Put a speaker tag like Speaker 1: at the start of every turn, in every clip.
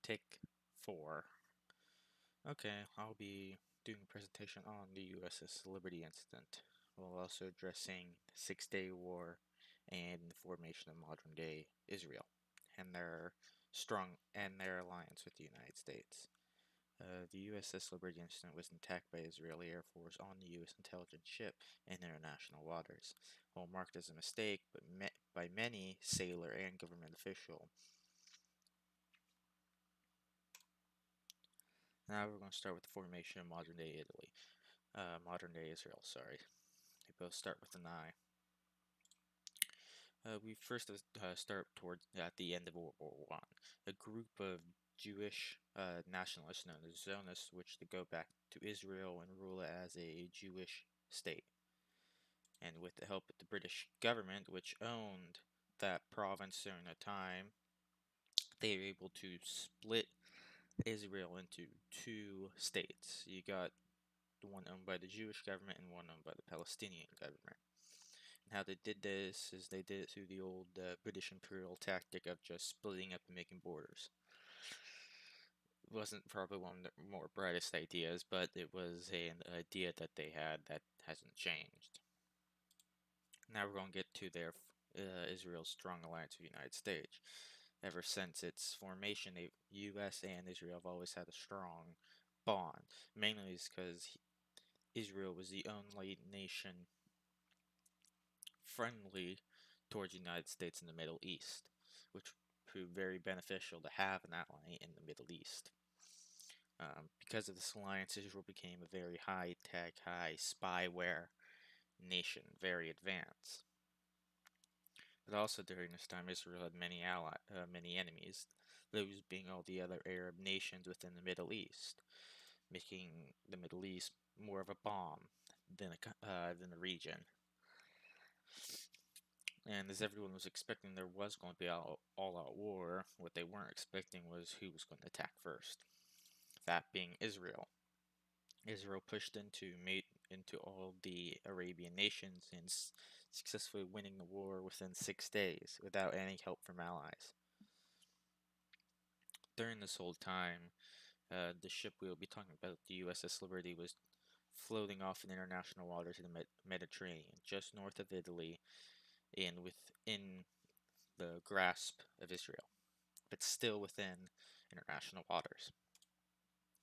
Speaker 1: Take 4. Okay, I'll be doing a presentation on the USS Liberty incident, while also addressing the Six-Day War and the formation of modern-day Israel, and their alliance with the United States. The USS Liberty incident was attacked by Israeli Air Force on the U.S. intelligence ship in international waters. While marked as a mistake, but by many sailor and government official. Now we're going to start with the formation of modern-day Italy. Modern-day Israel, sorry. They both start with an I. We first start towards at the end of World War One. A group of Jewish nationalists known as Zionists, which to go back to Israel and rule it as a Jewish state. And with the help of the British government, which owned that province during the time, they were able to split Israel into two states. You got the one owned by the Jewish government and one owned by the Palestinian government. And how they did this is they did it through the old British imperial tactic of just splitting up and making borders. It wasn't probably one of the more brightest ideas, but it was an idea that they had that hasn't changed. Now we're going to get to their Israel's strong alliance with the United States. Ever since its formation, the U.S. and Israel have always had a strong bond. Mainly is because Israel was the only nation friendly towards the United States in the Middle East, which proved very beneficial to have an ally in the Middle East. Because of this alliance, Israel became a very high-tech, high spyware nation, very advanced. But also during this time, Israel had many enemies, those being all the other Arab nations within the Middle East, making the Middle East more of a bomb than a region. And as everyone was expecting, there was going to be all-out war. What they weren't expecting was who was going to attack first. That being Israel. Israel pushed into all the Arabian nations and successfully winning the war within 6 days without any help from allies. During this whole time, the ship we will be talking about, the USS Liberty, was floating off in international waters in the Mediterranean, just north of Italy, and within the grasp of Israel, but still within international waters.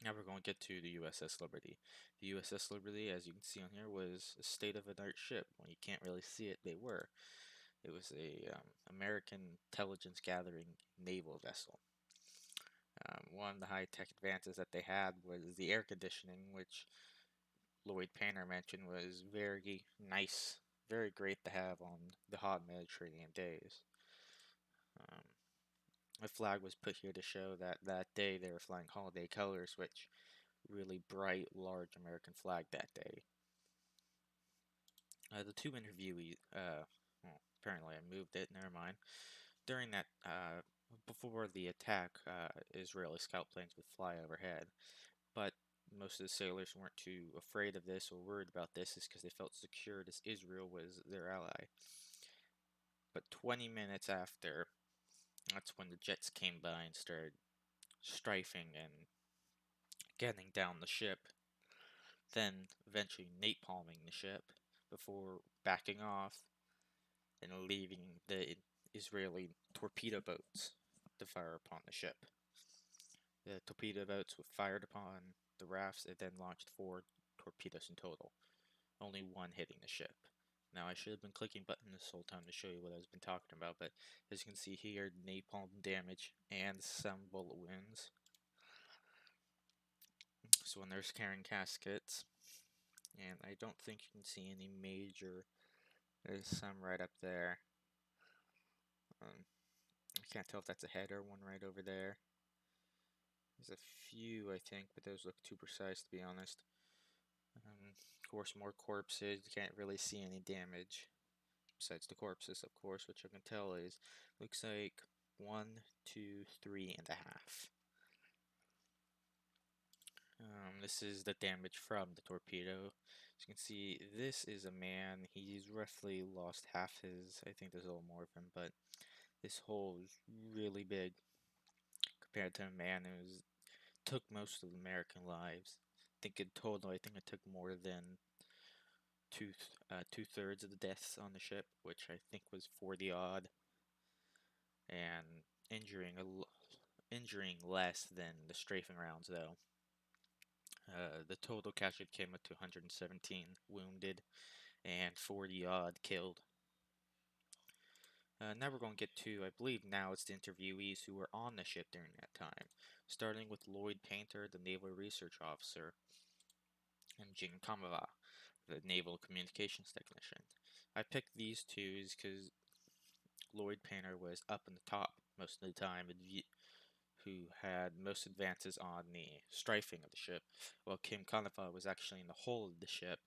Speaker 1: Now we're going to get to the USS Liberty. The USS Liberty, as you can see on here, was a state-of-the-art ship. When you can't really see it, they were. It was a American intelligence gathering naval vessel. One of the high-tech advances that they had was the air conditioning, which Lloyd Painter mentioned was very nice, very great to have on the hot Mediterranean days. A flag was put here to show that that day they were flying holiday colors, which really bright, large American flag that day. The two interviewees, well, apparently I moved it, never mind. During that, before the attack, Israeli scout planes would fly overhead, but most of the sailors weren't too afraid of this or worried about this, is because they felt secured as Israel was their ally. But 20 minutes after, that's when the jets came by and started strafing and getting down the ship, then eventually napalming the ship before backing off and leaving the Israeli torpedo boats to fire upon the ship. The torpedo boats were fired upon the rafts and then launched 4 torpedoes in total, only one hitting the ship. Now I should have been clicking button this whole time to show you what I've been talking about, but as you can see here, napalm damage and some bullet wounds. So when there's carrying caskets, and I don't think you can see any major, there's some right up there. I can't tell if that's a head or one right over there. There's a few, I think, but those look too precise to be honest. Of course, more corpses. You can't really see any damage besides the corpses, of course, which I can tell is looks like 1, 2, 3.5. This is the damage from the torpedo. As you can see, this is a man. He's roughly lost half his. I think there's a little more of him, but this hole is really big compared to a man who took most of the American lives. I think in total, I think it took more than two-thirds of the deaths on the ship, which I think was 40 odd, and injuring injuring less than the strafing rounds though. The total casualty came up to 117 wounded and 40 odd killed. Now we're going to get to, I believe now it's the interviewees who were on the ship during that time, starting with Lloyd Painter, the Naval Research Officer, and Jim Kamava, the Naval Communications Technician. I picked these two because Lloyd Painter was up in the top most of the time, who had most advances on the strafing of the ship, while Kim Kamava was actually in the hull of the ship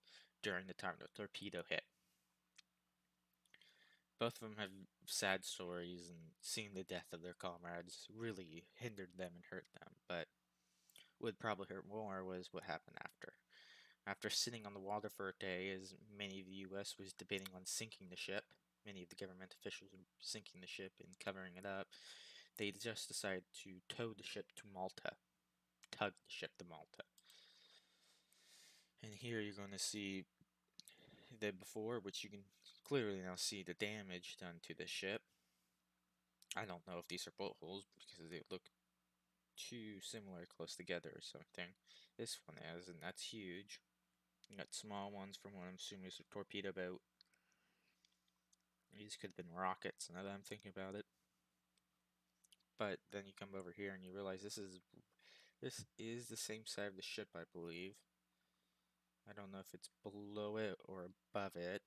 Speaker 1: during the time the torpedo hit. Both of them have sad stories, and seeing the death of their comrades really hindered them and hurt them, but what would probably hurt more was what happened after. After sitting on the water for a day, as many of the U.S. was debating on sinking the ship, many of the government officials were sinking the ship and covering it up, they just decided to tow the ship to Malta, tug the ship to Malta. And here you're going to see the before, which you can clearly now see the damage done to the ship. I don't know if these are bullet holes because they look too similar close together or something. This one is, and that's huge. You got small ones from what I'm assuming is a torpedo boat. These could have been rockets now that I'm thinking about it. But then you come over here and you realize this is the same side of the ship, I believe. I don't know if it's below it or above it.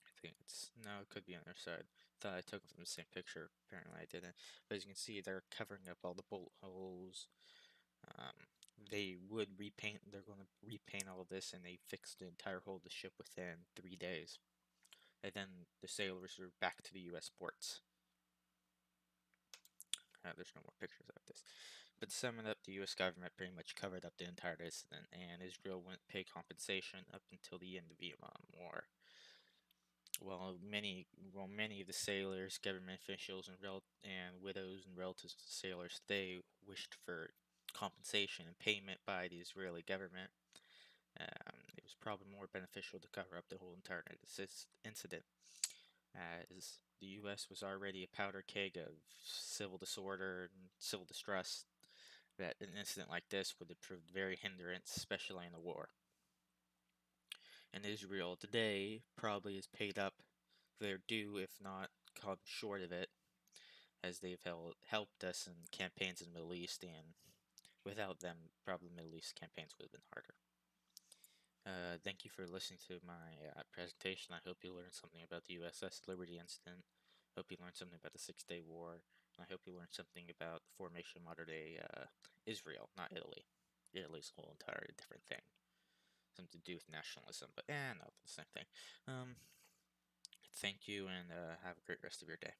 Speaker 1: I think it's, no, it could be on the other side. Thought I took it from the same picture. Apparently I didn't. But as you can see, they're covering up all the bullet holes. They would repaint, they're going to repaint all of this, and they fixed the entire hull of the ship within 3 days. And then the sailors are back to the U.S. ports. There's no more pictures of this. But to sum it up, the U.S. government pretty much covered up the entire incident, and Israel wouldn't pay compensation up until the end of the Vietnam War. While many of the sailors, government officials, and widows and relatives of the sailors, they wished for compensation and payment by the Israeli government. It was probably more beneficial to cover up the whole entire incident, as the U.S. was already a powder keg of civil disorder and civil distrust, that an incident like this would have proved very hindrance, especially in the war. And Israel today probably is paid up their due, if not come short of it, as they've helped us in campaigns in the Middle East, and without them, probably the Middle East campaigns would have been harder. Thank you for listening to my presentation. I hope you learned something about the USS Liberty incident. Hope you learned something about the 6-Day War. And I hope you learned something about the formation of modern-day Israel, not Italy. Italy's a whole entirely different thing. Something to do with nationalism, but no, the same thing. Thank you, and have a great rest of your day.